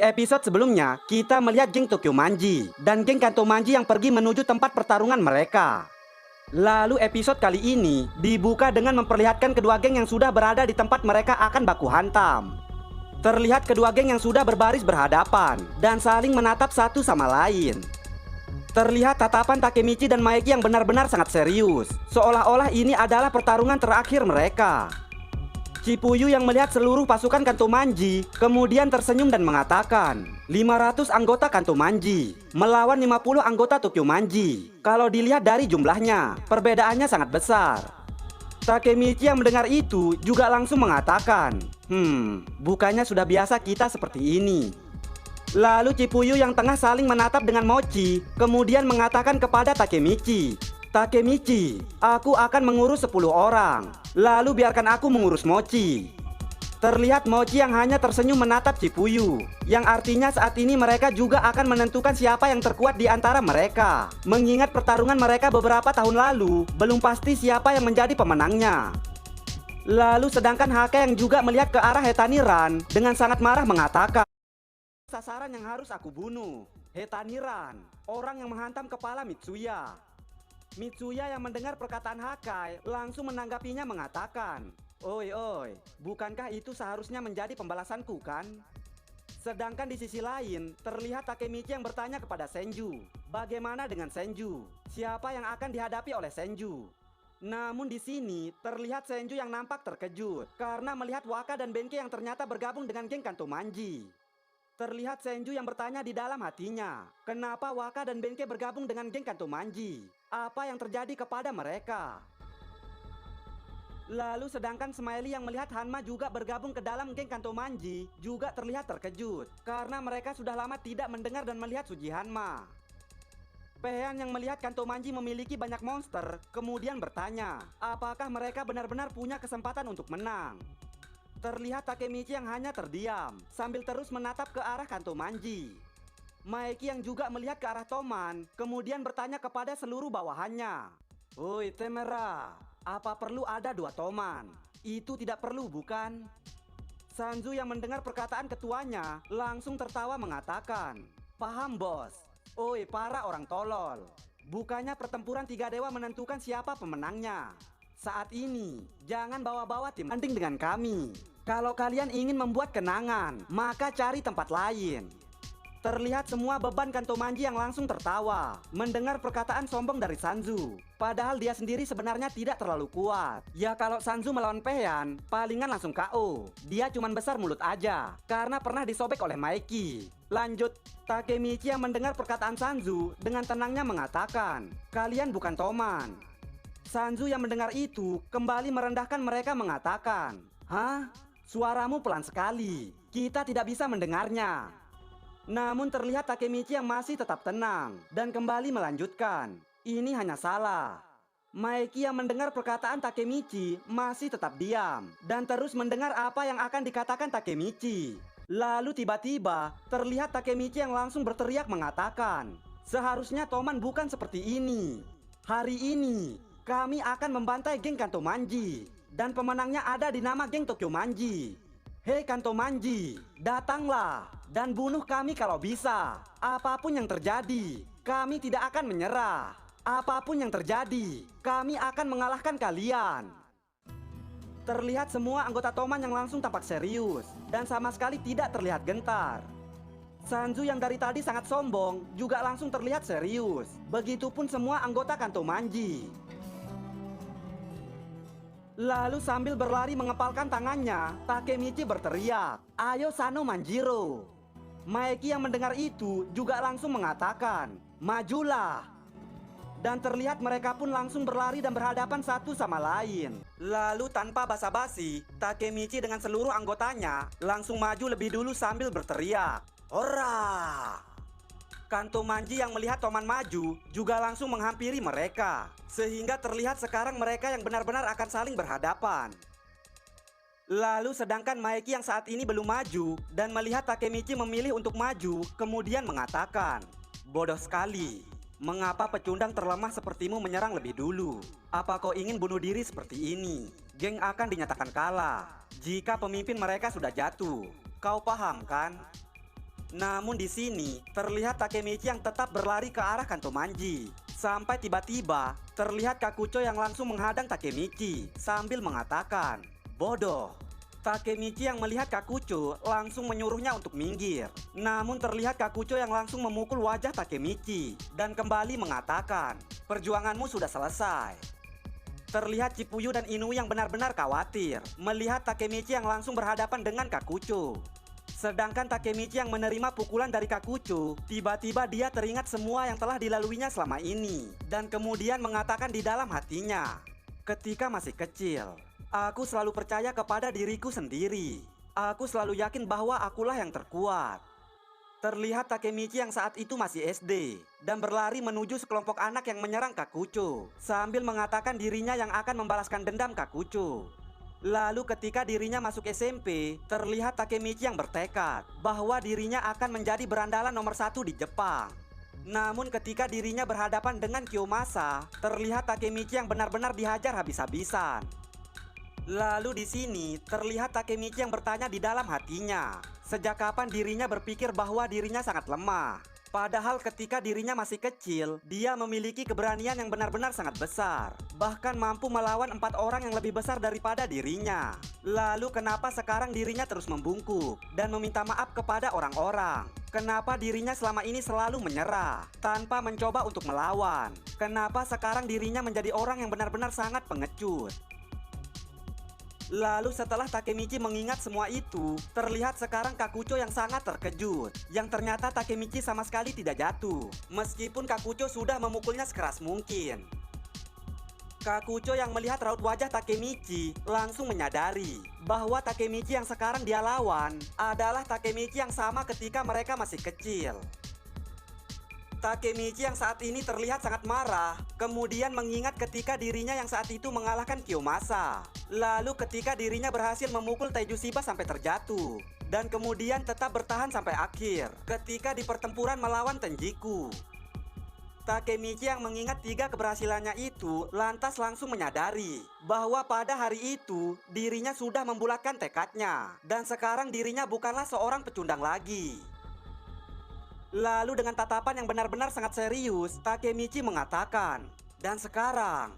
Di episode sebelumnya, kita melihat geng Tokyo Manji dan geng Kanto Manji yang pergi menuju tempat pertarungan mereka. Lalu episode kali ini dibuka dengan memperlihatkan kedua geng yang sudah berada di tempat mereka akan baku hantam. Terlihat kedua geng yang sudah berbaris berhadapan dan saling menatap satu sama lain. Terlihat tatapan Takemichi dan Maeki yang benar-benar sangat serius, seolah-olah ini adalah pertarungan terakhir mereka. Chipuyu yang melihat seluruh pasukan Kanto Manji kemudian tersenyum dan mengatakan 500 anggota Kanto Manji melawan 50 anggota Tokyo Manji. Kalau dilihat dari jumlahnya, perbedaannya sangat besar. Takemichi yang mendengar itu juga langsung mengatakan, bukannya sudah biasa kita seperti ini. Lalu Chipuyu yang tengah saling menatap dengan Mochi kemudian mengatakan kepada Takemichi, Takemichi, aku akan mengurus 10 orang. Lalu biarkan aku mengurus Mochi. Terlihat Mochi yang hanya tersenyum menatap Chipuyu, yang artinya saat ini mereka juga akan menentukan siapa yang terkuat di antara mereka. Mengingat pertarungan mereka beberapa tahun lalu, belum pasti siapa yang menjadi pemenangnya. Lalu sedangkan Haka yang juga melihat ke arah Hetaniran dengan sangat marah mengatakan, sasaran yang harus aku bunuh, Hetaniran, orang yang menghantam kepala Mitsuya. Mitsuya yang mendengar perkataan Hakai langsung menanggapinya mengatakan, oi, bukankah itu seharusnya menjadi pembalasanku kan? Sedangkan di sisi lain, terlihat Takemichi yang bertanya kepada Senju, bagaimana dengan Senju? Siapa yang akan dihadapi oleh Senju? Namun di sini, terlihat Senju yang nampak terkejut karena melihat Waka dan Benkei yang ternyata bergabung dengan geng Kanto Manji. Terlihat Senju yang bertanya di dalam hatinya, kenapa Waka dan Benkei bergabung dengan geng Kanto Manji? Apa yang terjadi kepada mereka? Lalu sedangkan Smiley yang melihat Hanma juga bergabung ke dalam geng Kanto Manji juga terlihat terkejut karena mereka sudah lama tidak mendengar dan melihat Suji Hanma. Pehan yang melihat Kanto Manji memiliki banyak monster kemudian bertanya, apakah mereka benar-benar punya kesempatan untuk menang? Terlihat Takemichi yang hanya terdiam sambil terus menatap ke arah Kanto Manji. Maeki yang juga melihat ke arah Toman kemudian bertanya kepada seluruh bawahannya, oi Temera, apa perlu ada 2 Toman? Itu tidak perlu bukan? Sanzu yang mendengar perkataan ketuanya langsung tertawa mengatakan, paham bos, oi para orang tolol, bukannya pertempuran 3 dewa menentukan siapa pemenangnya. Saat ini jangan bawa-bawa tim tanding dengan kami. Kalau kalian ingin membuat kenangan, maka cari tempat lain. Terlihat semua beban Kanto Manji yang langsung tertawa mendengar perkataan sombong dari Sanzu. Padahal dia sendiri sebenarnya tidak terlalu kuat. Ya kalau Sanzu melawan Pehan, palingan langsung KO. Dia cuman besar mulut aja karena pernah disobek oleh Maeki. Lanjut, Takemichi yang mendengar perkataan Sanzu dengan tenangnya mengatakan, kalian bukan Toman. Sanzu yang mendengar itu kembali merendahkan mereka mengatakan, hah? Suaramu pelan sekali. Kita tidak bisa mendengarnya. Namun terlihat Takemichi yang masih tetap tenang dan kembali melanjutkan, ini hanya salah. Maeki yang mendengar perkataan Takemichi masih tetap diam dan terus mendengar apa yang akan dikatakan Takemichi. Lalu tiba-tiba terlihat Takemichi yang langsung berteriak mengatakan, seharusnya Toman bukan seperti ini. Hari ini kami akan membantai geng Kanto Manji dan pemenangnya ada di nama geng Tokyo Manji. Hei Kanto Manji, datanglah dan bunuh kami kalau bisa. Apapun yang terjadi, kami tidak akan menyerah. Apapun yang terjadi, kami akan mengalahkan kalian. Terlihat semua anggota Toman yang langsung tampak serius dan sama sekali tidak terlihat gentar. Sanzu yang dari tadi sangat sombong juga langsung terlihat serius. Begitupun semua anggota Kanto Manji. Lalu sambil berlari mengepalkan tangannya, Takemichi berteriak, ayo Sano Manjiro. Maeki yang mendengar itu juga langsung mengatakan, majulah. Dan terlihat mereka pun langsung berlari dan berhadapan satu sama lain. Lalu tanpa basa-basi, Takemichi dengan seluruh anggotanya langsung maju lebih dulu sambil berteriak, hora! Kanto Manji yang melihat Toman maju juga langsung menghampiri mereka. Sehingga terlihat sekarang mereka yang benar-benar akan saling berhadapan. Lalu sedangkan Maeki yang saat ini belum maju dan melihat Takemichi memilih untuk maju kemudian mengatakan, bodoh sekali. Mengapa pecundang terlemah sepertimu menyerang lebih dulu? Apa kau ingin bunuh diri seperti ini? Geng akan dinyatakan kalah jika pemimpin mereka sudah jatuh. Kau paham kan? Namun di sini terlihat Takemichi yang tetap berlari ke arah Kanto Manji. Sampai tiba-tiba terlihat Kakucho yang langsung menghadang Takemichi sambil mengatakan, "Bodoh." Takemichi yang melihat Kakucho langsung menyuruhnya untuk minggir. Namun terlihat Kakucho yang langsung memukul wajah Takemichi dan kembali mengatakan, "Perjuanganmu sudah selesai." Terlihat Chipuyu dan Inui yang benar-benar khawatir melihat Takemichi yang langsung berhadapan dengan Kakucho. Sedangkan Takemichi yang menerima pukulan dari Kakucho, tiba-tiba dia teringat semua yang telah dilaluinya selama ini. Dan kemudian mengatakan di dalam hatinya, "Ketika masih kecil, aku selalu percaya kepada diriku sendiri. Aku selalu yakin bahwa akulah yang terkuat." Terlihat Takemichi yang saat itu masih SD dan berlari menuju sekelompok anak yang menyerang Kakucho sambil mengatakan dirinya yang akan membalaskan dendam Kakucho. Lalu ketika dirinya masuk SMP, terlihat Takemichi yang bertekad bahwa dirinya akan menjadi berandalan nomor 1 di Jepang. Namun ketika dirinya berhadapan dengan Kiyomasa, terlihat Takemichi yang benar-benar dihajar habis-habisan. Lalu di sini terlihat Takemichi yang bertanya di dalam hatinya, sejak kapan dirinya berpikir bahwa dirinya sangat lemah. Padahal ketika dirinya masih kecil, dia memiliki keberanian yang benar-benar sangat besar. Bahkan mampu melawan 4 orang yang lebih besar daripada dirinya. Lalu kenapa sekarang dirinya terus membungkuk dan meminta maaf kepada orang-orang? Kenapa dirinya selama ini selalu menyerah, tanpa mencoba untuk melawan? Kenapa sekarang dirinya menjadi orang yang benar-benar sangat pengecut? Lalu setelah Takemichi mengingat semua itu, terlihat sekarang Kakucho yang sangat terkejut. Yang ternyata Takemichi sama sekali tidak jatuh, meskipun Kakucho sudah memukulnya sekeras mungkin. Kakucho yang melihat raut wajah Takemichi langsung menyadari bahwa Takemichi yang sekarang dia lawan adalah Takemichi yang sama ketika mereka masih kecil. Takemichi yang saat ini terlihat sangat marah, kemudian mengingat ketika dirinya yang saat itu mengalahkan Kiyomasa. Lalu ketika dirinya berhasil memukul Taiju Shiba sampai terjatuh, dan kemudian tetap bertahan sampai akhir ketika di pertempuran melawan Tenjiku. Takemichi yang mengingat 3 keberhasilannya itu lantas langsung menyadari bahwa pada hari itu dirinya sudah membulatkan tekadnya, dan sekarang dirinya bukanlah seorang pecundang lagi. Lalu dengan tatapan yang benar-benar sangat serius, Takemichi mengatakan, "Dan sekarang."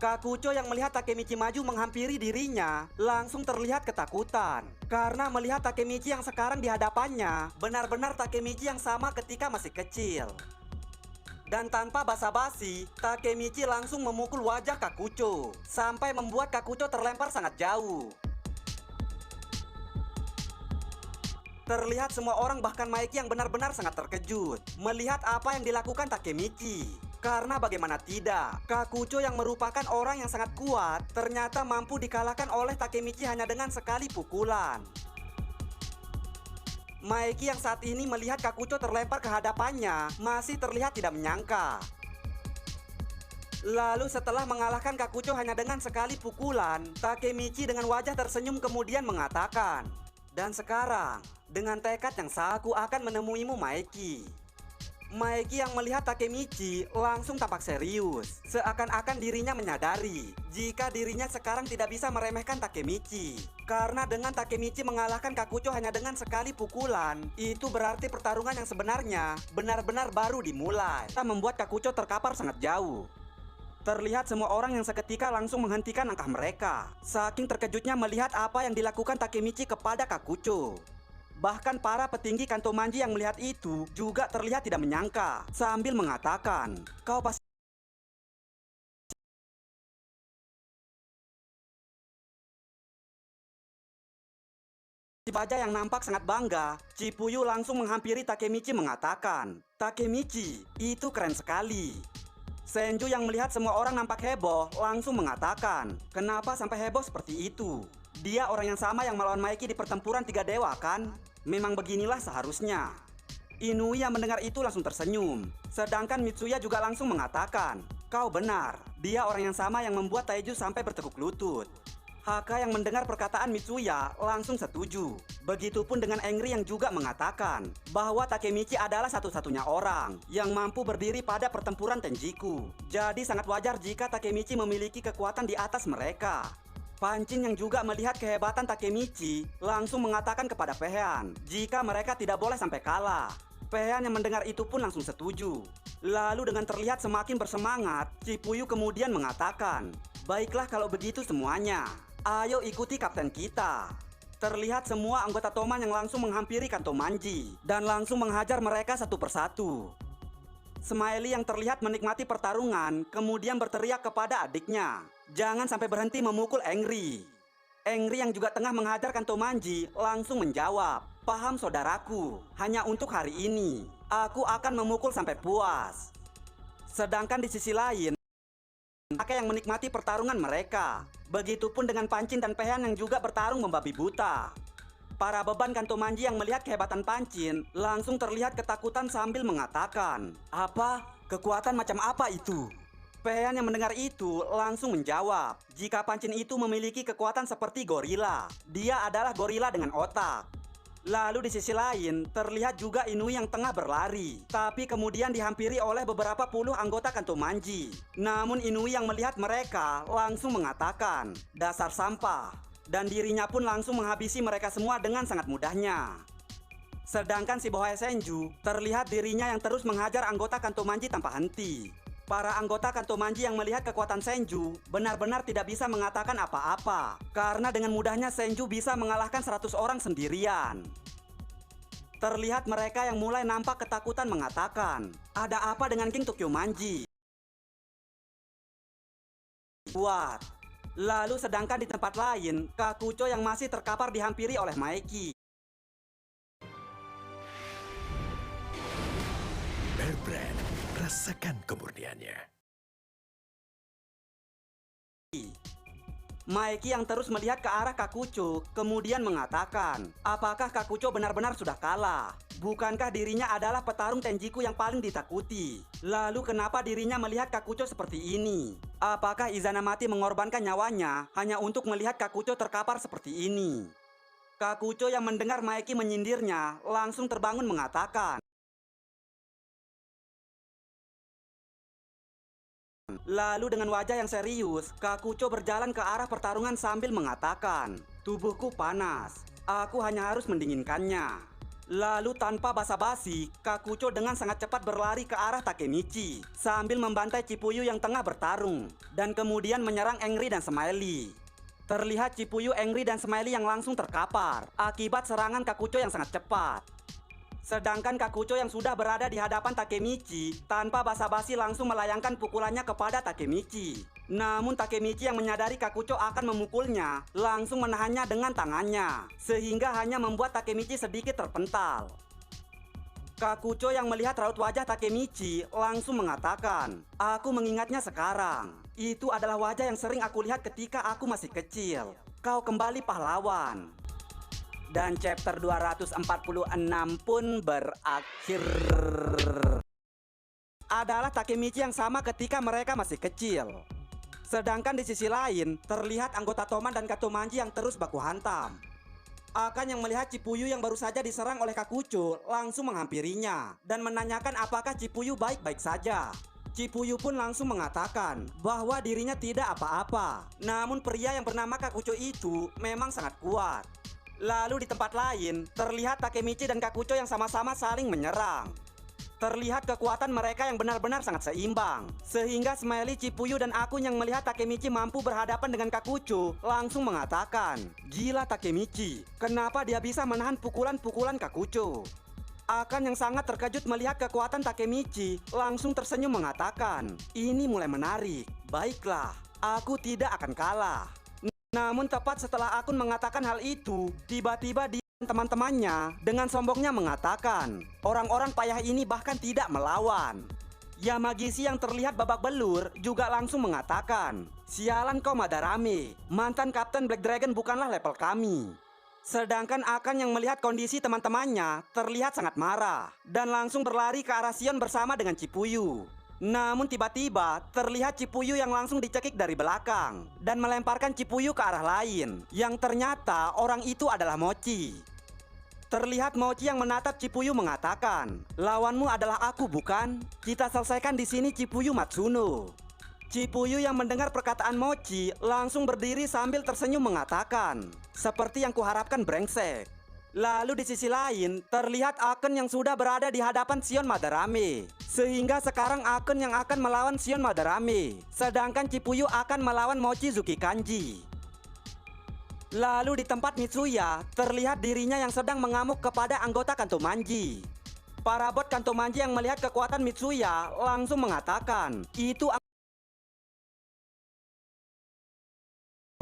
Kakucho yang melihat Takemichi maju menghampiri dirinya langsung terlihat ketakutan karena melihat Takemichi yang sekarang di hadapannya benar-benar Takemichi yang sama ketika masih kecil. Dan tanpa basa-basi, Takemichi langsung memukul wajah Kakucho sampai membuat Kakucho terlempar sangat jauh. Terlihat semua orang bahkan Maeki yang benar-benar sangat terkejut melihat apa yang dilakukan Takemichi. Karena bagaimana tidak, Kakucho yang merupakan orang yang sangat kuat ternyata mampu dikalahkan oleh Takemichi hanya dengan sekali pukulan. Maeki yang saat ini melihat Kakucho terlempar ke hadapannya masih terlihat tidak menyangka. Lalu setelah mengalahkan Kakucho hanya dengan sekali pukulan, Takemichi dengan wajah tersenyum kemudian mengatakan, "Dan sekarang, dengan tekad yang sah aku akan menemuimu Maeki." Maeki yang melihat Takemichi langsung tampak serius, seakan-akan dirinya menyadari jika dirinya sekarang tidak bisa meremehkan Takemichi. Karena dengan Takemichi mengalahkan Kakucho hanya dengan sekali pukulan, itu berarti pertarungan yang sebenarnya benar-benar baru dimulai. Kita membuat Kakucho terkapar sangat jauh. Terlihat semua orang yang seketika langsung menghentikan langkah mereka, saking terkejutnya melihat apa yang dilakukan Takemichi kepada Kakucho. Bahkan para petinggi Kanto Manji yang melihat itu juga terlihat tidak menyangka, sambil mengatakan, "Kau pasti baja." Yang nampak sangat bangga, Chipuyu langsung menghampiri Takemichi mengatakan, "Takemichi, itu keren sekali." Senju yang melihat semua orang nampak heboh langsung mengatakan, "Kenapa sampai heboh seperti itu? Dia orang yang sama yang melawan Maeki di pertempuran 3 dewa kan? Memang beginilah seharusnya." Inui yang mendengar itu langsung tersenyum. Sedangkan Mitsuya juga langsung mengatakan, "Kau benar, dia orang yang sama yang membuat Taiju sampai bertekuk lutut." Haka yang mendengar perkataan Mitsuya langsung setuju. Begitupun dengan Engri yang juga mengatakan bahwa Takemichi adalah satu-satunya orang yang mampu berdiri pada pertempuran Tenjiku. Jadi sangat wajar jika Takemichi memiliki kekuatan di atas mereka. Pancin yang juga melihat kehebatan Takemichi langsung mengatakan kepada Pehean jika mereka tidak boleh sampai kalah. Pehean yang mendengar itu pun langsung setuju. Lalu dengan terlihat semakin bersemangat, Chipuyu kemudian mengatakan, "Baiklah kalau begitu semuanya. Ayo ikuti kapten kita." Terlihat semua anggota Toman yang langsung menghampiri Kanto Manji dan langsung menghajar mereka satu persatu. Smiley yang terlihat menikmati pertarungan kemudian berteriak kepada adiknya, "Jangan sampai berhenti memukul Engri." Engri yang juga tengah menghajar Kanto Manji langsung menjawab, "Paham saudaraku, hanya untuk hari ini. Aku akan memukul sampai puas." Sedangkan di sisi lain, mereka yang menikmati pertarungan mereka. Begitupun dengan Pancin dan Pehean yang juga bertarung membabi buta. Para beban Kanto Manji yang melihat kehebatan Pancin langsung terlihat ketakutan sambil mengatakan, "Apa? Kekuatan macam apa itu?" Pehean yang mendengar itu langsung menjawab, jika Pancin itu memiliki kekuatan seperti gorila. Dia adalah gorila dengan otak. Lalu di sisi lain, terlihat juga Inui yang tengah berlari, tapi kemudian dihampiri oleh beberapa puluh anggota Kanto Manji. Namun Inui yang melihat mereka langsung mengatakan, "Dasar sampah." Dan dirinya pun langsung menghabisi mereka semua dengan sangat mudahnya. Sedangkan si Bohai Senju, terlihat dirinya yang terus menghajar anggota Kanto Manji tanpa henti. Para anggota Kanto Manji yang melihat kekuatan Senju benar-benar tidak bisa mengatakan apa-apa, karena dengan mudahnya Senju bisa mengalahkan 100 orang sendirian. Terlihat mereka yang mulai nampak ketakutan mengatakan, "Ada apa dengan King Tokyo Manji? Kuat." Lalu sedangkan di tempat lain, Kakucho yang masih terkapar dihampiri oleh Maeki. Bear Brand, rasakan kemurniannya. Maeki yang terus melihat ke arah Kakucho kemudian mengatakan, "Apakah Kakucho benar-benar sudah kalah? Bukankah dirinya adalah petarung Tenjiku yang paling ditakuti? Lalu kenapa dirinya melihat Kakucho seperti ini? Apakah Izanamati mengorbankan nyawanya hanya untuk melihat Kakucho terkapar seperti ini?" Kakucho yang mendengar Maeki menyindirnya langsung terbangun mengatakan, lalu dengan wajah yang serius, Kakucho berjalan ke arah pertarungan sambil mengatakan, "Tubuhku panas, aku hanya harus mendinginkannya." Lalu tanpa basa-basi, Kakucho dengan sangat cepat berlari ke arah Takemichi sambil membantai Chipuyu yang tengah bertarung dan kemudian menyerang Engri dan Smiley. Terlihat Chipuyu, Engri, dan Smiley yang langsung terkapar akibat serangan Kakucho yang sangat cepat. Sedangkan Kakucho yang sudah berada di hadapan Takemichi tanpa basa-basi langsung melayangkan pukulannya kepada Takemichi. Namun Takemichi yang menyadari Kakucho akan memukulnya langsung menahannya dengan tangannya, sehingga hanya membuat Takemichi sedikit terpental. Kakucho yang melihat raut wajah Takemichi langsung mengatakan, "Aku mengingatnya sekarang. Itu adalah wajah yang sering aku lihat ketika aku masih kecil. Kau kembali pahlawan." Dan chapter 246 pun berakhir. Adalah Takemichi yang sama ketika mereka masih kecil. Sedangkan di sisi lain, terlihat anggota Toman dan Kanto Manji yang terus baku hantam. Akan yang melihat Chipuyu yang baru saja diserang oleh Kakucho langsung menghampirinya dan menanyakan apakah Chipuyu baik-baik saja. Chipuyu pun langsung mengatakan bahwa dirinya tidak apa-apa. Namun pria yang bernama Kakucho itu memang sangat kuat. Lalu di tempat lain, terlihat Takemichi dan Kakucho yang sama-sama saling menyerang. Terlihat kekuatan mereka yang benar-benar sangat seimbang. Sehingga Smiley, Chipuyu, dan Akun yang melihat Takemichi mampu berhadapan dengan Kakucho langsung mengatakan, "Gila Takemichi, kenapa dia bisa menahan pukulan-pukulan Kakucho?" Akan yang sangat terkejut melihat kekuatan Takemichi langsung tersenyum mengatakan, "Ini mulai menarik. Baiklah, aku tidak akan kalah." Namun tepat setelah Akun mengatakan hal itu, tiba-tiba dia dan teman-temannya dengan sombongnya mengatakan, "Orang-orang payah ini bahkan tidak melawan." Yamagisi yang terlihat babak belur juga langsung mengatakan, "Sialan kau Madarame, mantan Kapten Black Dragon bukanlah level kami." Sedangkan Akan yang melihat kondisi teman-temannya terlihat sangat marah dan langsung berlari ke arah Sion bersama dengan Chipuyu. Namun tiba-tiba terlihat Chipuyu yang langsung dicekik dari belakang dan melemparkan Chipuyu ke arah lain, yang ternyata orang itu adalah Mochi. Terlihat Mochi yang menatap Chipuyu mengatakan, "Lawanmu adalah aku bukan? Kita selesaikan di sini Chipuyu Matsuno." Cipuyu yang mendengar perkataan Mochi langsung berdiri sambil tersenyum mengatakan, "Seperti yang kuharapkan, brengsek." Lalu di sisi lain, terlihat Aken yang sudah berada di hadapan Shion Madarame. Sehingga sekarang Aken yang akan melawan Shion Madarame. Sedangkan Cipuyu akan melawan Mochizuki Kanji. Lalu di tempat Mitsuya, terlihat dirinya yang sedang mengamuk kepada anggota Kanto Manji. Para bot Kanto Manji yang melihat kekuatan Mitsuya langsung mengatakan, "Itu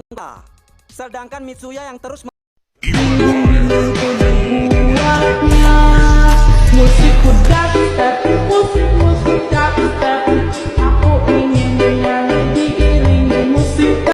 angka." Sedangkan Mitsuya yang terus Musikku dari